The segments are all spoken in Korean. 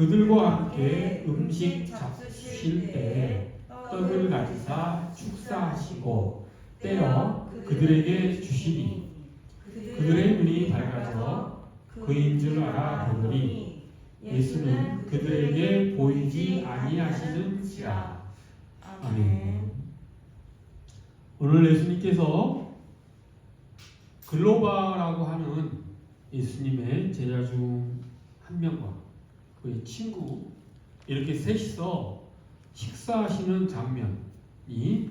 그들과 함께 음식 잡수실 때에 떡을 가지사 축사하시고 떼어 그들에게 주시니 그들의 눈이 밝아져 그인 줄 알아보더니 예수는 그들에게 보이지 아니하시는지라. 아멘. 오늘 예수님께서 글로바라고 하는 예수님의 제자 중 한 명과 그의 친구 이렇게 셋이서 식사하시는 장면이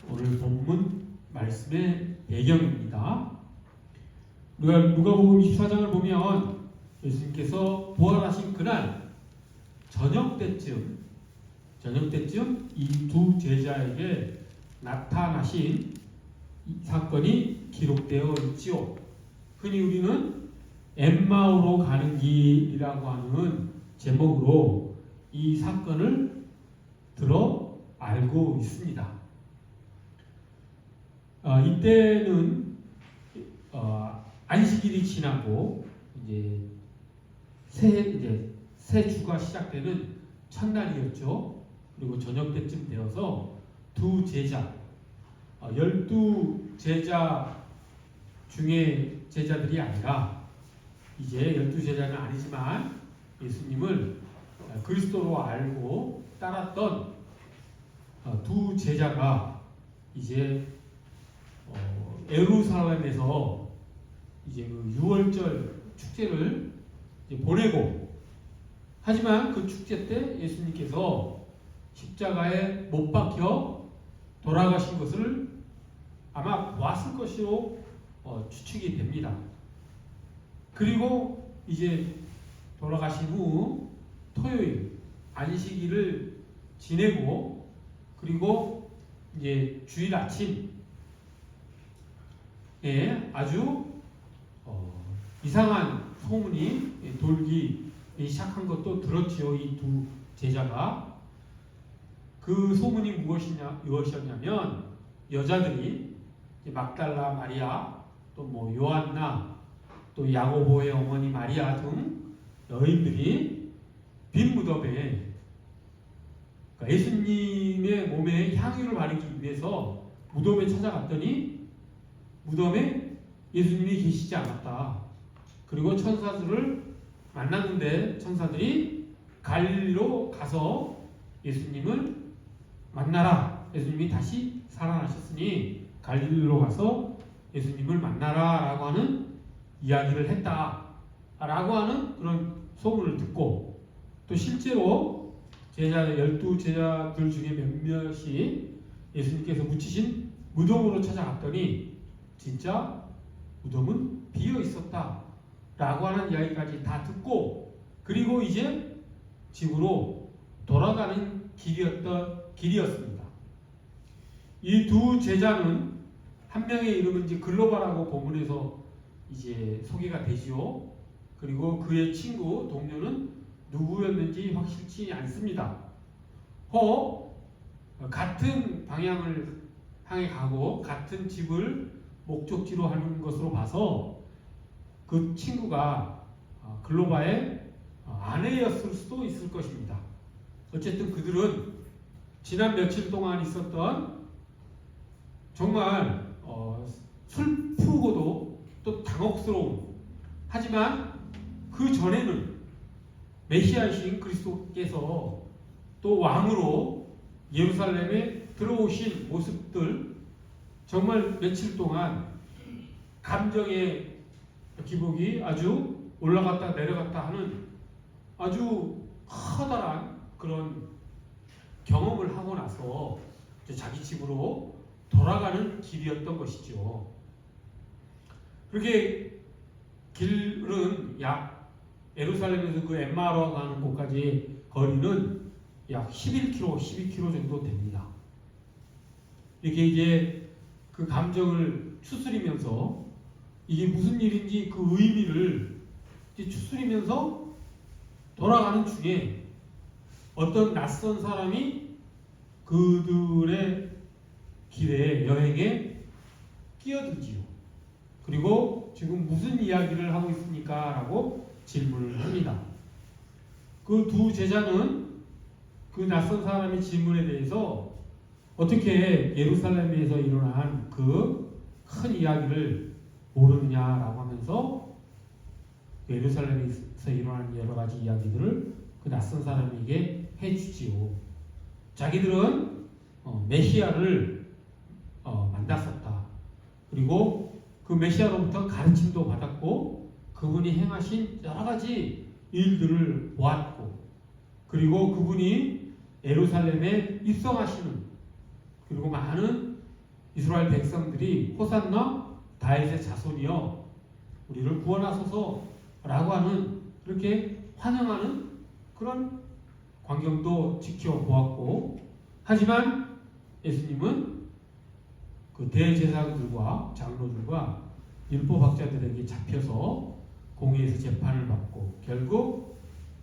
오늘 본문 말씀의 배경입니다. 우리가 누가복음 24장을 보면 예수님께서 부활하신 그날 저녁 때쯤 이 두 제자에게 나타나신 이 사건이 기록되어 있지요. 흔히 우리는 엠마오로 가는 길이라고 하는 제목으로 이 사건을 들어 알고 있습니다. 이때는 안식일이 지나고 이제 새 주가 시작되는 첫날이었죠. 그리고 저녁 때쯤 되어서 두 제자, 12제자 중에 제자들이 아니라 이제 12제자는 아니지만 예수님을 그리스도로 알고 따랐던 두 제자가 이제 예루살렘에서 이제 그 유월절 축제를 이제 보내고, 하지만 그 축제 때 예수님께서 십자가에 못 박혀 돌아가신 것을 아마 보았을 것으로 추측이 됩니다. 그리고 이제 돌아가신 후 토요일 안식일을 지내고, 그리고 이제 주일 아침에 아주 이상한 소문이 돌기 시작한 것도 들었지요. 이 두 제자가. 그 소문이 무엇이었냐면 여자들이 막달라 마리아, 또 뭐 요한나, 또 야고보의 어머니 마리아 등 여인들이 빈 무덤에, 그러니까 예수님의 몸에 향유를 바르기 위해서 무덤에 찾아갔더니 무덤에 예수님이 계시지 않았다. 그리고 천사들을 만났는데 천사들이 갈릴리로 가서 예수님을 만나라. 예수님이 다시 살아나셨으니 갈릴리로 가서 예수님을 만나라 라고 하는 이야기를 했다 라고 하는 그런 소문을 듣고, 또 실제로 12제자들 중에 몇몇이 예수님께서 묻히신 무덤으로 찾아갔더니 진짜 무덤은 비어 있었다 라고 하는 이야기까지 다 듣고, 그리고 이제 집으로 돌아가는 길이었습니다. 이 두 제자는 한 명의 이름은 이제 글로바라고 본문에서 이제 소개가 되지요. 그리고 그의 친구 동료는 누구였는지 확실치 않습니다. 같은 방향을 향해 가고 같은 집을 목적지로 하는 것으로 봐서 그 친구가 글로바의 아내였을 수도 있을 것입니다. 어쨌든 그들은 지난 며칠 동안 있었던 정말 슬프고도 또 당혹스러운, 하지만 그 전에는 메시아이신 그리스도께서 또 왕으로 예루살렘에 들어오신 모습들, 정말 며칠 동안 감정의 기복이 아주 올라갔다 내려갔다 하는 아주 커다란 그런 경험을 하고 나서 자기 집으로 돌아가는 길이었던 것이죠. 그렇게 길은 약 예루살렘에서 그 엠마오로 가는 곳까지 거리는 약 11km, 12km 정도 됩니다. 이렇게 이제 그 감정을 추스리면서 이게 무슨 일인지 그 의미를 이제 추스리면서 돌아가는 중에 어떤 낯선 사람이 그들의 길에 여행에 끼어들지요. 그리고 지금 무슨 이야기를 하고 있습니까? 라고 질문을 합니다. 그 두 제자는 그 낯선 사람의 질문에 대해서 어떻게 예루살렘에서 일어난 그 큰 이야기를 모르느냐라고 하면서 예루살렘에서 일어난 여러 가지 이야기들을 그 낯선 사람에게 해주지요. 자기들은 메시아를 만났었다. 그리고 그 메시아로부터 가르침도 받았고 그분이 행하신 여러 가지 일들을 보았고 그리고 그분이 예루살렘에 입성하시는 그리고 많은 이스라엘 백성들이 호산나 다윗의 자손이여 우리를 구원하소서 라고 하는 그렇게 환영하는 그런 광경도 지켜보았고 하지만 예수님은 그 대제사장들과 장로들과 율법학자들에게 잡혀서 공의에서 재판을 받고 결국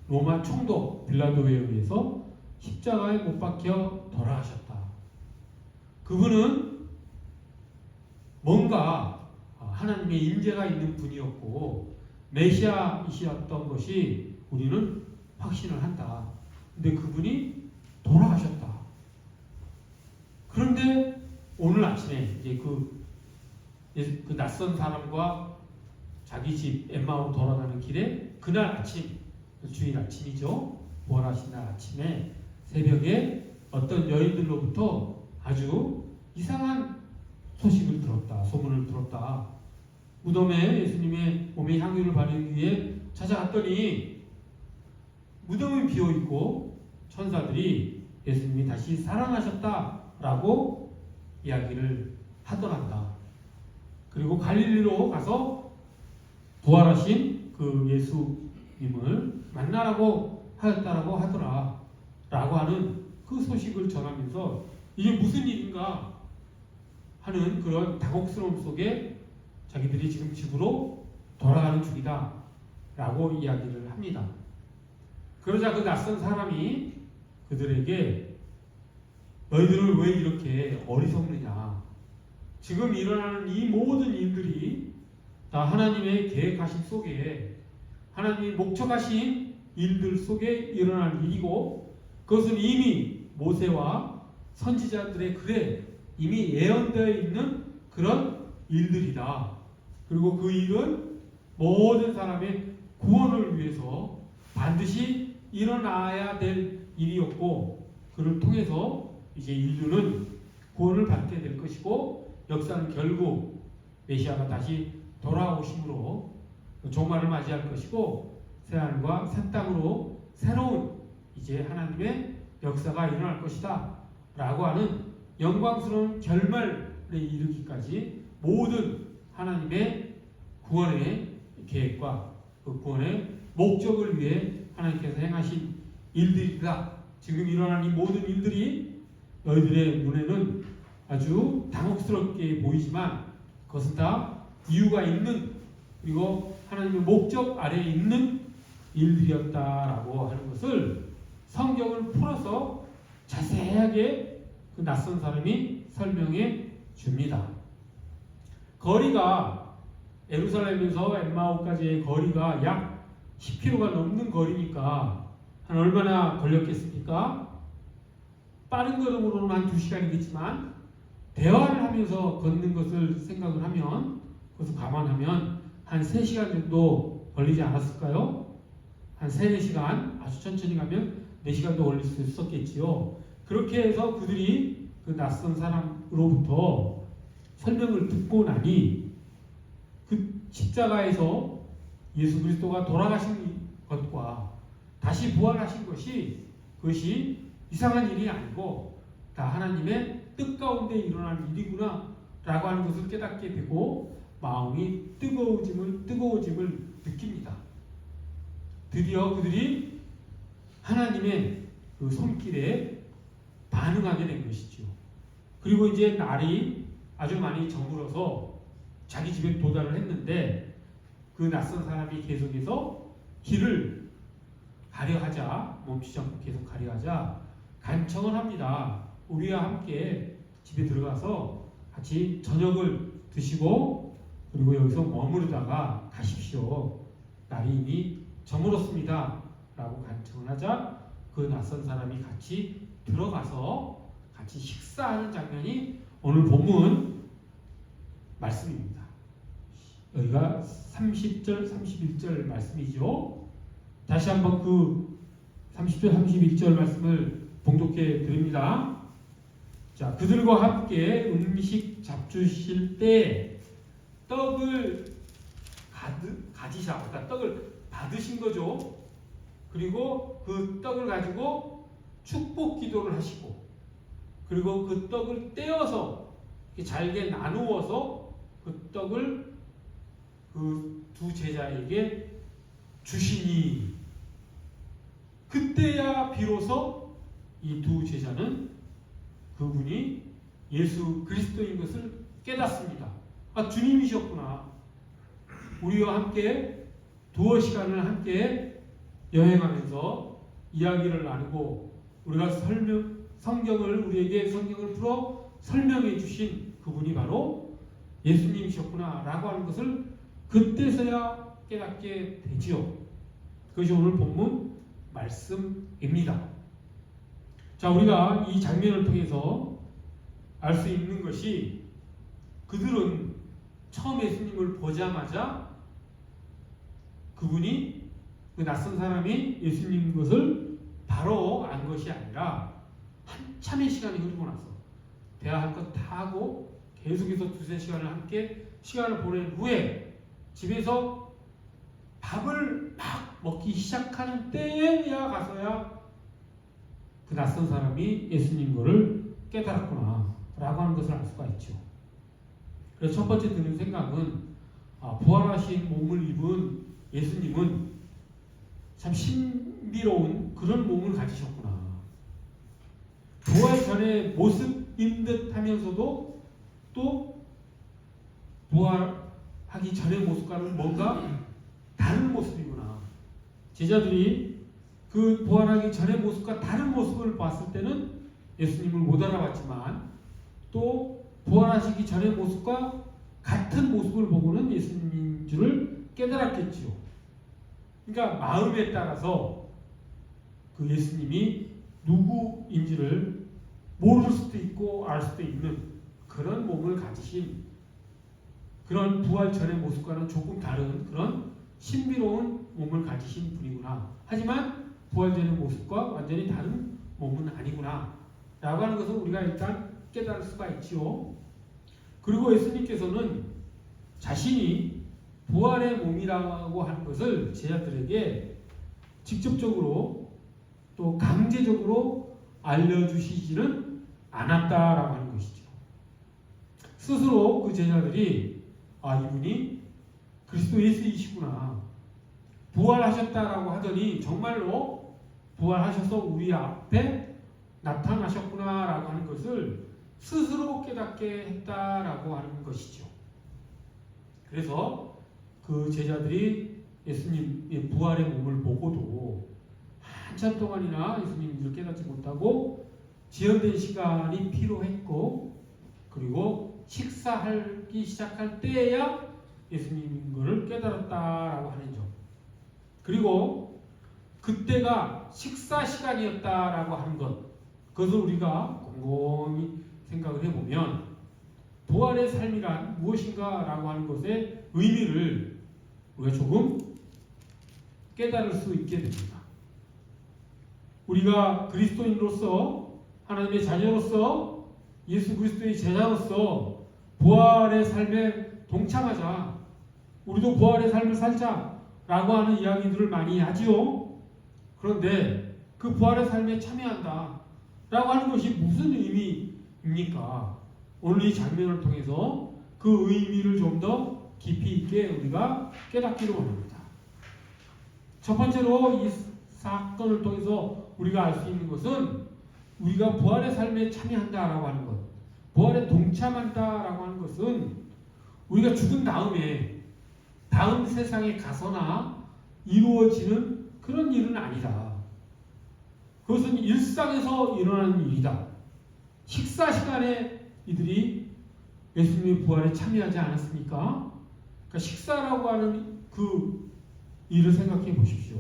로마 총독 빌라도에 의해서 십자가에 못 박혀 돌아가셨다. 그분은 뭔가 하나님의 임재가 있는 분이었고 메시아이셨던 것이 우리는 확신을 한다. 근데 그분이 돌아가셨다. 그런데 오늘 아침에 이제 그 낯선 사람과 자기 집 엠마오로 돌아가는 길에 그날 아침, 주일 아침이죠. 부활하신 날 아침에 새벽에 어떤 여인들로부터 아주 이상한 소식을 들었다. 소문을 들었다. 무덤에 예수님의 몸의 향유를 바르기 위해 찾아갔더니 무덤이 비어있고 천사들이 예수님이 다시 살아나셨다라고 이야기를 하더란다. 그리고 갈릴리로 가서 부활하신 그 예수님을 만나라고 하였다라고 하더라 라고 하는 그 소식을 전하면서 이게 무슨 일인가 하는 그런 당혹스러움 속에 자기들이 지금 집으로 돌아가는 중이다 라고 이야기를 합니다. 그러자 그 낯선 사람이 그들에게 너희들은 왜 이렇게 어리석느냐, 지금 일어나는 이 모든 일들이 다 하나님의 계획하신 속에 하나님이 목적하신 일들 속에 일어난 일이고 그것은 이미 모세와 선지자들의 글에 이미 예언되어 있는 그런 일들이다. 그리고 그 일은 모든 사람의 구원을 위해서 반드시 일어나야 될 일이었고 그를 통해서 이제 인류는 구원을 받게 될 것이고 역사는 결국 메시아가 다시 돌아오심으로 종말을 맞이할 것이고 새하늘과 새 땅으로 새로운 이제 하나님의 역사가 일어날 것이다 라고 하는 영광스러운 결말에 이르기까지 모든 하나님의 구원의 계획과 그 구원의 목적을 위해 하나님께서 행하신 일들이다. 지금 일어난 이 모든 일들이 너희들의 눈에는 아주 당혹스럽게 보이지만 그것은 다 이유가 있는 그리고 하나님의 목적 아래에 있는 일들이었다라고 하는 것을 성경을 풀어서 자세하게 그 낯선 사람이 설명해 줍니다. 거리가 예루살렘에서 엠마오까지의 거리가 약 10km가 넘는 거리니까 한 얼마나 걸렸겠습니까? 빠른 걸음으로는 한 2시간이겠지만 대화를 하면서 걷는 것을 생각을 하면 그것을 감안하면 한 3시간 정도 걸리지 않았을까요? 한 3-4시간 아주 천천히 가면 4시간도 걸릴 수 있었겠지요. 그렇게 해서 그들이 그 낯선 사람으로부터 설명을 듣고 나니 그 십자가에서 예수 그리스도가 돌아가신 것과 다시 부활하신 것이 그것이 이상한 일이 아니고 다 하나님의 뜻 가운데 일어난 일이구나 라고 하는 것을 깨닫게 되고 마음이 뜨거워짐을 느낍니다. 드디어 그들이 하나님의 그 손길에 반응하게 된 것이죠. 그리고 이제 날이 아주 많이 저물어서 자기 집에 도달을 했는데 그 낯선 사람이 계속해서 길을 가려하자 멈추지 않고 계속 가려하자 간청을 합니다. 우리와 함께 집에 들어가서 같이 저녁을 드시고 그리고 여기서 머무르다가 가십시오. 날이 이미 저물었습니다. 라고 간청을 하자 그 낯선 사람이 같이 들어가서 같이 식사하는 장면이 오늘 본문 말씀입니다. 여기가 30절, 31절 말씀이죠. 다시 한번 그 30절, 31절 말씀을 봉독해 드립니다. 자, 그들과 함께 음식 잡수실 때 떡을 가지사, 그러니까 떡을 받으신 거죠. 그리고 그 떡을 가지고 축복 기도를 하시고, 그리고 그 떡을 떼어서 잘게 나누어서 그 떡을 그 두 제자에게 주시니, 그때야 비로소 이 두 제자는 그분이 예수 그리스도인 것을 깨닫습니다. 아, 주님이셨구나. 우리와 함께 두어 시간을 함께 여행하면서 이야기를 나누고 우리가 성경을 우리에게 성경을 풀어 설명해 주신 그분이 바로 예수님이셨구나 라고 하는 것을 그때서야 깨닫게 되지요. 그것이 오늘 본문 말씀입니다. 자, 우리가 이 장면을 통해서 알 수 있는 것이, 그들은 처음 예수님을 보자마자 그분이, 그 낯선 사람이 예수님인 것을 바로 안 것이 아니라 한참의 시간이 흐르고 나서 대화할 것 다 하고 계속해서 두세 시간을 함께 시간을 보낸 후에 집에서 밥을 막 먹기 시작하는 때에야 가서야 그 낯선 사람이 예수님 거를 깨달았구나 라고 하는 것을 알 수가 있죠. 그래서 첫 번째 드는 생각은, 부활하신 몸을 입은 예수님은 참 신비로운 그런 몸을 가지셨구나. 부활 전의 모습인 듯 하면서도 또 부활하기 전의 모습과는 뭔가 다른 모습이구나. 제자들이 그 부활하기 전의 모습과 다른 모습을 봤을 때는 예수님을 못 알아봤지만, 또 부활하시기 전의 모습과 같은 모습을 보고는 예수님인 줄을 깨달았겠지요. 그러니까 마음에 따라서 그 예수님이 누구인지를 모를 수도 있고 알 수도 있는 그런 몸을 가지신, 그런 부활 전의 모습과는 조금 다른 그런 신비로운 몸을 가지신 분이구나. 하지만 부활 전의 모습과 완전히 다른 몸은 아니구나 라고 하는 것을 우리가 일단 깨달을 수가 있지요. 그리고 예수님께서는 자신이 부활의 몸이라고 하는 것을 제자들에게 직접적으로 또 강제적으로 알려주시지는 않았다라고 하는 것이죠. 스스로 그 제자들이 이분이 그리스도 예수이시구나, 부활하셨다라고 하더니 정말로 부활하셔서 우리 앞에 나타나셨구나라고 하는 것을 스스로 깨닫게 했다라고 하는 것이죠. 그래서 그 제자들이 예수님의 부활의 몸을 보고도 한참 동안이나 예수님을 깨닫지 못하고 지연된 시간이 필요했고, 그리고 식사하기 시작할 때야 예수님인 것을 깨달았다라고 하는 점, 그리고 그때가 식사 시간이었다라고 하는 것, 그것을 우리가 곰곰이 생각을 해보면 부활의 삶이란 무엇인가라고 하는 것의 의미를 우리가 조금 깨달을 수 있게 됩니다. 우리가 그리스도인으로서, 하나님의 자녀로서, 예수 그리스도의 제자로서 부활의 삶에 동참하자, 우리도 부활의 삶을 살자라고 하는 이야기들을 많이 하지요. 그런데 그 부활의 삶에 참여한다 라고 하는 것이 무슨 의미입니까? 오늘 이 장면을 통해서 그 의미를 좀 더 깊이 있게 우리가 깨닫기를 원합니다. 첫 번째로 이 사건을 통해서 우리가 알 수 있는 것은, 우리가 부활의 삶에 참여한다라고 하는 것, 부활에 동참한다라고 하는 것은 우리가 죽은 다음에 다음 세상에 가서나 이루어지는 그런 일은 아니다. 그것은 일상에서 일어나는 일이다. 식사 시간에 이들이 예수님의 부활에 참여하지 않았습니까? 그러니까 식사라고 하는 그 일을 생각해 보십시오.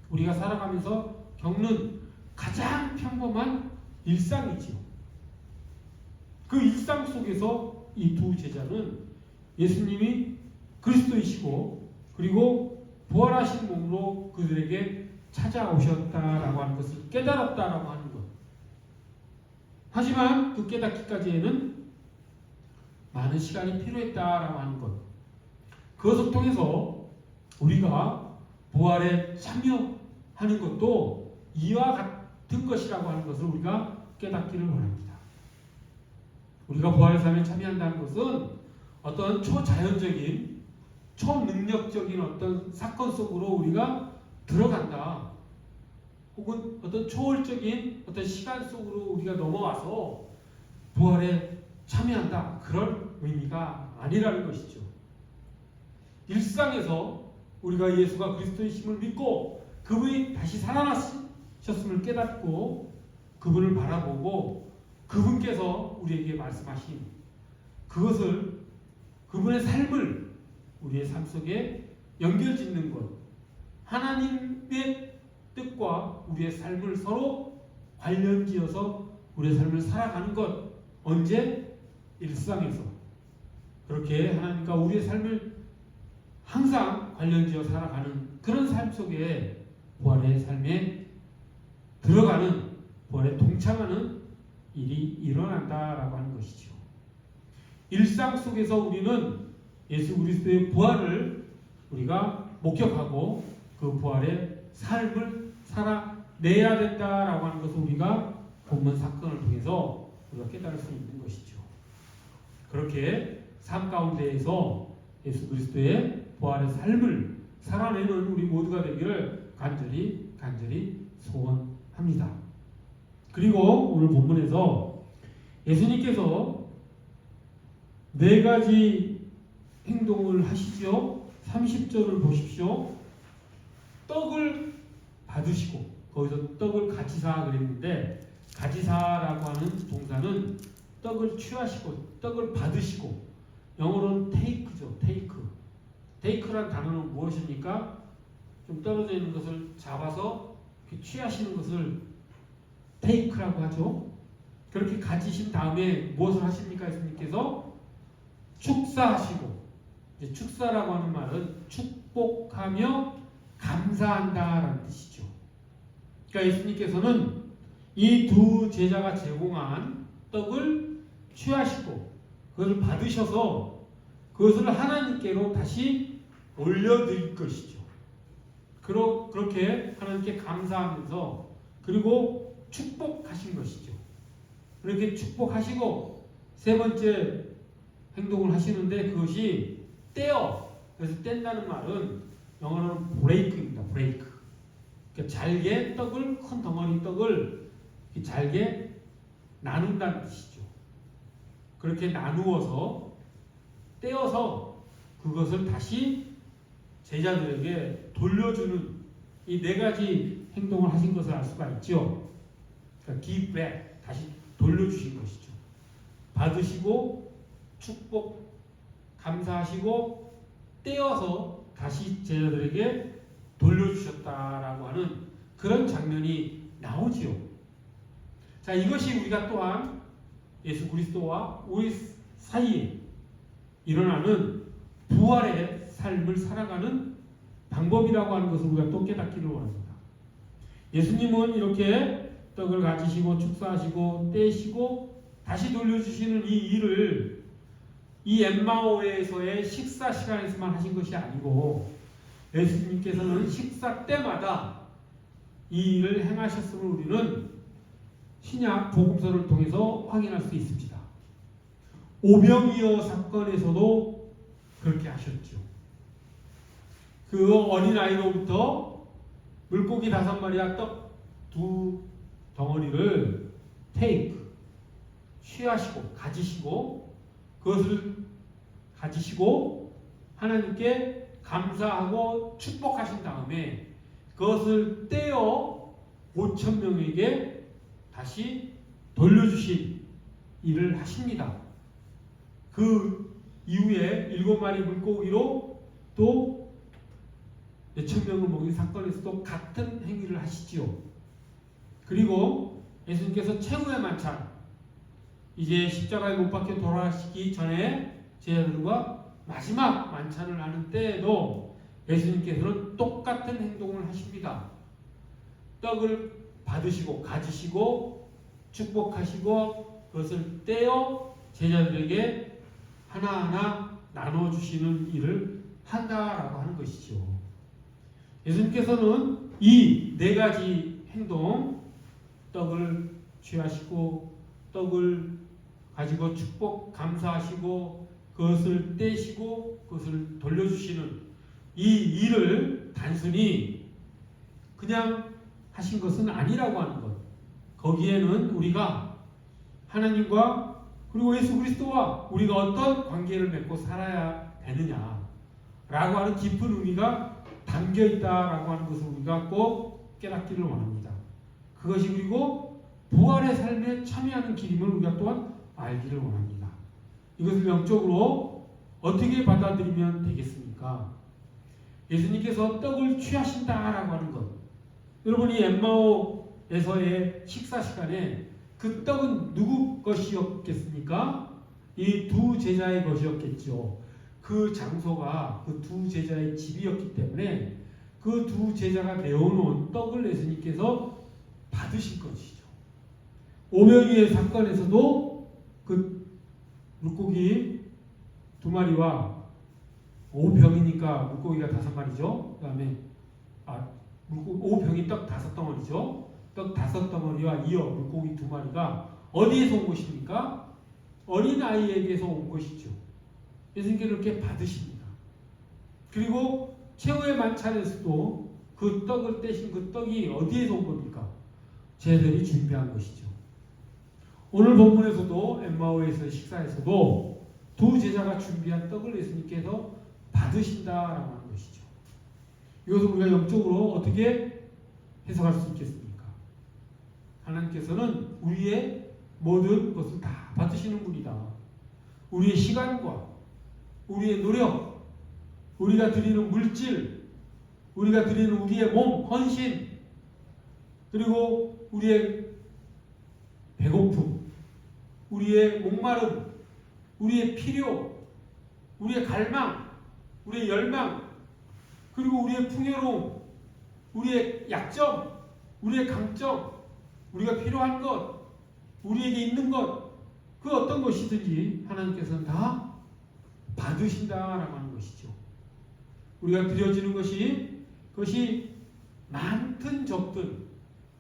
우리가 살아가면서 겪는 가장 평범한 일상이지요. 그 일상 속에서 이 두 제자는 예수님이 그리스도이시고 그리고 부활하신 몸으로 그들에게 찾아오셨다라고 하는 것을 깨달았다라고 하는 것. 하지만 그 깨닫기까지에는 많은 시간이 필요했다라고 하는 것. 그것을 통해서 우리가 부활에 참여하는 것도 이와 같은 것이라고 하는 것을 우리가 깨닫기를 원합니다. 우리가 부활의 삶에 참여한다는 것은 어떤 초자연적인, 초능력적인 어떤 사건 속으로 우리가 들어간다. 혹은 어떤 초월적인 어떤 시간 속으로 우리가 넘어와서 부활에 참여한다. 그런 의미가 아니라는 것이죠. 일상에서 우리가 예수가 그리스도이심을 믿고 그분이 다시 살아나셨음을 깨닫고 그분을 바라보고 그분께서 우리에게 말씀하신 그것을 그분의 삶을 우리의 삶 속에 연결짓는 것, 하나님의 뜻과 우리의 삶을 서로 관련지어서 우리의 삶을 살아가는 것. 언제? 일상에서. 그렇게 하나님과 우리의 삶을 항상 관련지어 살아가는 그런 삶 속에 부활의 삶에 들어가는, 부활에 동참하는 일이 일어난다라고 하는 것이죠. 일상 속에서 우리는 예수 그리스도의 부활을 우리가 목격하고 그 부활의 삶을 살아내야 된다라고 하는 것을 우리가 본문 사건을 통해서 우리가 깨달을 수 있는 것이죠. 그렇게 삶 가운데에서 예수 그리스도의 부활의 삶을 살아내는 우리 모두가 되기를 간절히 소원합니다. 그리고 오늘 본문에서 예수님께서 4가지 행동을 하시죠. 30절을 보십시오. 떡을 받으시고, 거기서 떡을 가지사 그랬는데, 가지사라고 하는 동사는 떡을 취하시고 떡을 받으시고, 영어로는 take죠. take란 단어는 무엇입니까? 좀 떨어져 있는 것을 잡아서 취하시는 것을 take라고 하죠. 그렇게 가지신 다음에 무엇을 하십니까? 예수님께서 축사하시고, 이제 축사라고 하는 말은 축복하며 감사한다라는 뜻이죠. 그러니까 예수님께서는 이 두 제자가 제공한 떡을 취하시고 그것을 받으셔서 그것을 하나님께로 다시 올려드릴 것이죠. 그렇게 하나님께 감사하면서 그리고 축복하신 것이죠. 그렇게 축복하시고 세 번째 행동을 하시는데 그것이 떼어, 그래서 뗀다는 말은 영어로는 브레이크입니다. 브레이크. 그러니까 잘게 떡을, 큰 덩어리 떡을 잘게 나눈다는 뜻이죠. 그렇게 나누어서 떼어서 그것을 다시 제자들에게 돌려주는 이 4가지 행동을 하신 것을 알 수가 있죠. 그러니까 give back, 다시 돌려주신 것이죠. 받으시고 축복, 감사하시고 떼어서 다시 제자들에게 돌려주셨다라고 하는 그런 장면이 나오지요. 자, 이것이 우리가 또한 예수 그리스도와 우리 사이에 일어나는 부활의 삶을 살아가는 방법이라고 하는 것을 우리가 또 깨닫기를 원합니다. 예수님은 이렇게 떡을 가지시고 축사하시고 떼시고 다시 돌려주시는 이 일을 이 엠마오에서의 식사 시간에서만 하신 것이 아니고 예수님께서는 식사 때마다 이 일을 행하셨음을 우리는 신약 복음서를 통해서 확인할 수 있습니다. 오병이어 사건에서도 그렇게 하셨죠. 그 어린아이로부터 물고기 5마리와 떡 2덩어리를 취하시고 가지시고 그것을 가지시고 하나님께 감사하고 축복하신 다음에 그것을 떼어 5,000명에게 다시 돌려주신 일을 하십니다. 그 이후에 7마리 물고기로 또 몇천 명을 먹인 사건에서도 같은 행위를 하시지요. 그리고 예수님께서 최후의 만찬, 이제 십자가에 못 박혀 돌아가시기 전에 제자들과 마지막 만찬을 하는 때에도 예수님께서는 똑같은 행동을 하십니다. 떡을 받으시고 가지시고 축복하시고 그것을 떼어 제자들에게 하나하나 나눠주시는 일을 한다라고 하는 것이죠. 예수님께서는 이 네 가지 행동, 떡을 취하시고 떡을 가지고 축복 감사하시고 그것을 떼시고 그것을 돌려주시는 이 일을 단순히 그냥 하신 것은 아니라고 하는 것. 거기에는 우리가 하나님과 그리고 예수 그리스도와 우리가 어떤 관계를 맺고 살아야 되느냐라고 하는 깊은 의미가 담겨 있다라고 하는 것을 우리가 꼭 깨닫기를 원합니다. 그것이 그리고 부활의 삶에 참여하는 길임을 우리가 또한 알기를 원합니다. 이것을 영적으로 어떻게 받아들이면 되겠습니까? 예수님께서 떡을 취하신다라고 하는 것. 여러분이 엠마오에서의 식사 시간에 그 떡은 누구 것이었겠습니까? 이 두 제자의 것이었겠죠. 그 장소가 그 두 제자의 집이었기 때문에 그 두 제자가 내어놓은 떡을 예수님께서 받으실 것이죠. 오병이의 사건에서도 그 물고기 2마리와 5병이니까 물고기가 5마리죠. 그 다음에 물고기 5병이 떡 5덩어리죠. 떡 5덩어리와 이어 물고기 2마리가 어디에서 온 것입니까? 어린아이에게서 온 것이죠. 예수님께서 이렇게 받으십니다. 그리고 최후의 만찬에서도 그 떡을 떼신 그 떡이 어디에서 온 겁니까? 제자들이 준비한 것이죠. 오늘 본문에서도 엠마오에서의 식사에서도 두 제자가 준비한 떡을 예수님께서 받으신다라고 하는 것이죠. 이것을 우리가 영적으로 어떻게 해석할 수 있겠습니까? 하나님께서는 우리의 모든 것을 다 받으시는 분이다. 우리의 시간과 우리의 노력, 우리가 드리는 물질, 우리가 드리는 우리의 몸, 헌신, 그리고 우리의 배고픔, 우리의 목마름, 우리의 필요, 우리의 갈망, 우리의 열망, 그리고 우리의 풍요로움, 우리의 약점, 우리의 강점, 우리가 필요한 것, 우리에게 있는 것, 그 어떤 것이든지 하나님께서는 다 받으신다라고 하는 것이죠. 우리가 드려지는 것이 그것이 많든 적든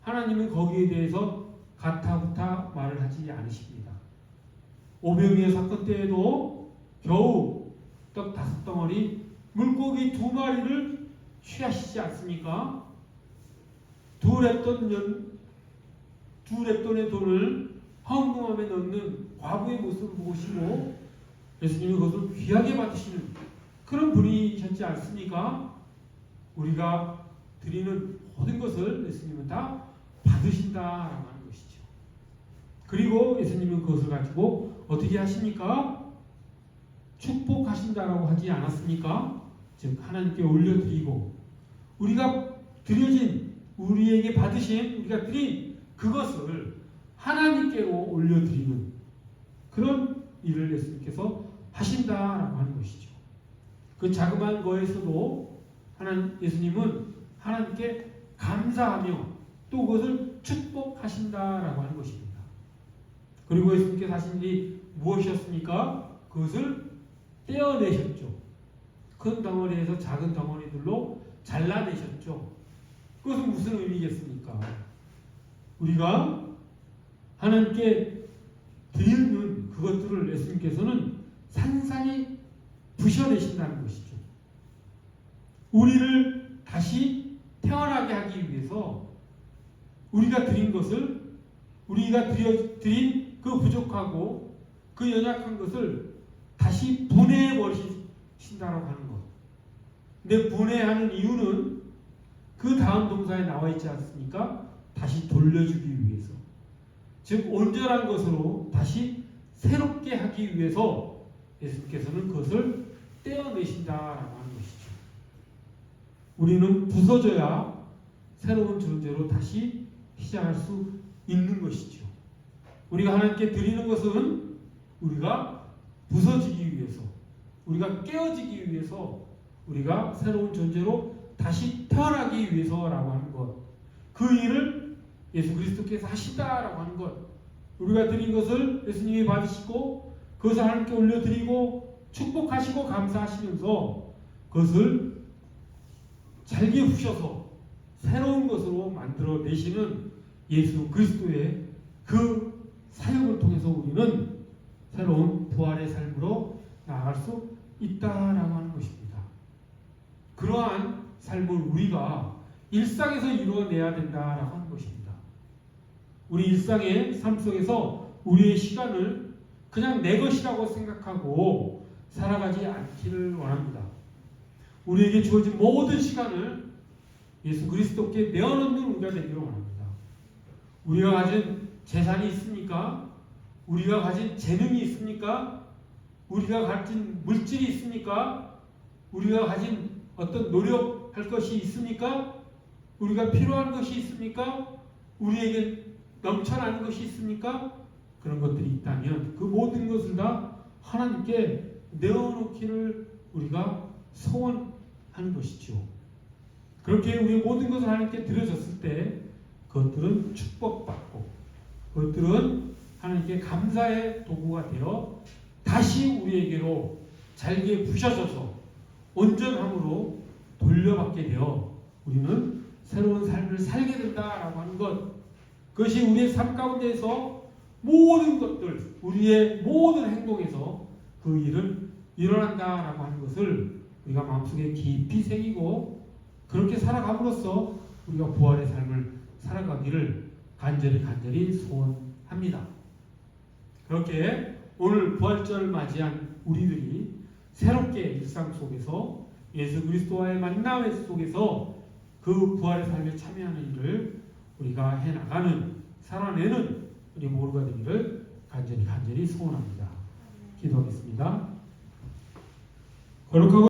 하나님은 거기에 대해서 가타부타 말을 하지 않으십니다. 오병이의 사건 때에도 겨우 떡 5덩어리, 물고기 2마리를 취하시지 않습니까? 두 렙돈의 돈을 헌금함에 넣는 과부의 모습을 보시고 예수님이 그것을 귀하게 받으시는 그런 분이셨지 않습니까? 우리가 드리는 모든 것을 예수님은 다 받으신다라고 하는 것이죠. 그리고 예수님은 그것을 가지고 어떻게 하십니까? 축복하신다라고 하지 않았습니까? 즉 하나님께 올려드리고 우리가 드려진 우리에게 받으신 우리가 드린 그것을 하나님께로 올려드리는 그런 일을 예수님께서 하신다라고 하는 것이죠. 그 자그마한 거에서도 예수님은 하나님께 감사하며 또 그것을 축복하신다라고 하는 것입니다. 그리고 예수님께서 하신 일이 무엇이었습니까? 그것을 떼어내셨죠. 큰 덩어리에서 작은 덩어리들로 잘라내셨죠. 그것은 무슨 의미겠습니까? 우리가 하나님께 드리는 그것들을 예수님께서는 산산히 부셔내신다는 것이죠. 우리를 다시 태어나게 하기 위해서 우리가 드린 것을 우리가 드린 그 부족하고 그 연약한 것을 다시 분해해 버리신다라고 하는 것. 근데 분해하는 이유는 그 다음 동사에 나와 있지 않습니까? 다시 돌려주기 위해서. 즉 온전한 것으로 다시 새롭게 하기 위해서 예수님께서는 그것을 떼어내신다라고 하는 것이죠. 우리는 부서져야 새로운 존재로 다시 시작할 수 있는 것이죠. 우리가 하나님께 드리는 것은 우리가 부서지기 위해서, 우리가 깨어지기 위해서, 우리가 새로운 존재로 다시 태어나기 위해서라고 하는 것, 그 일을 예수 그리스도께서 하신다라고 하는 것, 우리가 드린 것을 예수님이 받으시고 그것을 하나님께 올려드리고 축복하시고 감사하시면서 그것을 잘게 푸셔서 새로운 것으로 만들어내시는 예수 그리스도의 그 사역을 통해서 우리는 새로운 부활의 삶으로 나아갈 수 있다라고 하는 것입니다. 그러한 삶을 우리가 일상에서 이루어내야 된다라고 하는 것입니다. 우리 일상의 삶 속에서 우리의 시간을 그냥 내 것이라고 생각하고 살아가지 않기를 원합니다. 우리에게 주어진 모든 시간을 예수 그리스도께 내어놓는 우리가 되기를 원합니다. 우리가 가진 재산이 있습니까? 우리가 가진 재능이 있습니까? 우리가 가진 물질이 있습니까? 우리가 가진 어떤 노력할 것이 있습니까? 우리가 필요한 것이 있습니까? 우리에게 넘쳐나는 것이 있습니까? 그런 것들이 있다면 그 모든 것을 다 하나님께 내어놓기를 우리가 소원하는 것이죠. 그렇게 우리 모든 것을 하나님께 드려졌을 때 그것들은 축복받고 그것들은 하나님께 감사의 도구가 되어 다시 우리에게로 잘게 부셔져서 온전함으로 돌려받게 되어 우리는 새로운 삶을 살게 된다라고 하는 것, 그것이 우리의 삶 가운데에서 모든 것들, 우리의 모든 행동에서 그 일은 일어난다라고 하는 것을 우리가 마음속에 깊이 새기고 그렇게 살아감으로써 우리가 부활의 삶을 살아가기를 간절히 소원합니다. 그렇게 오늘 부활절을 맞이한 우리들이 새롭게 일상 속에서 예수 그리스도와의 만남 속에서 그 부활의 삶에 참여하는 일을 우리가 해나가는, 살아내는 우리 모두가 되기를 간절히 소원합니다. 기도하겠습니다. 거룩하고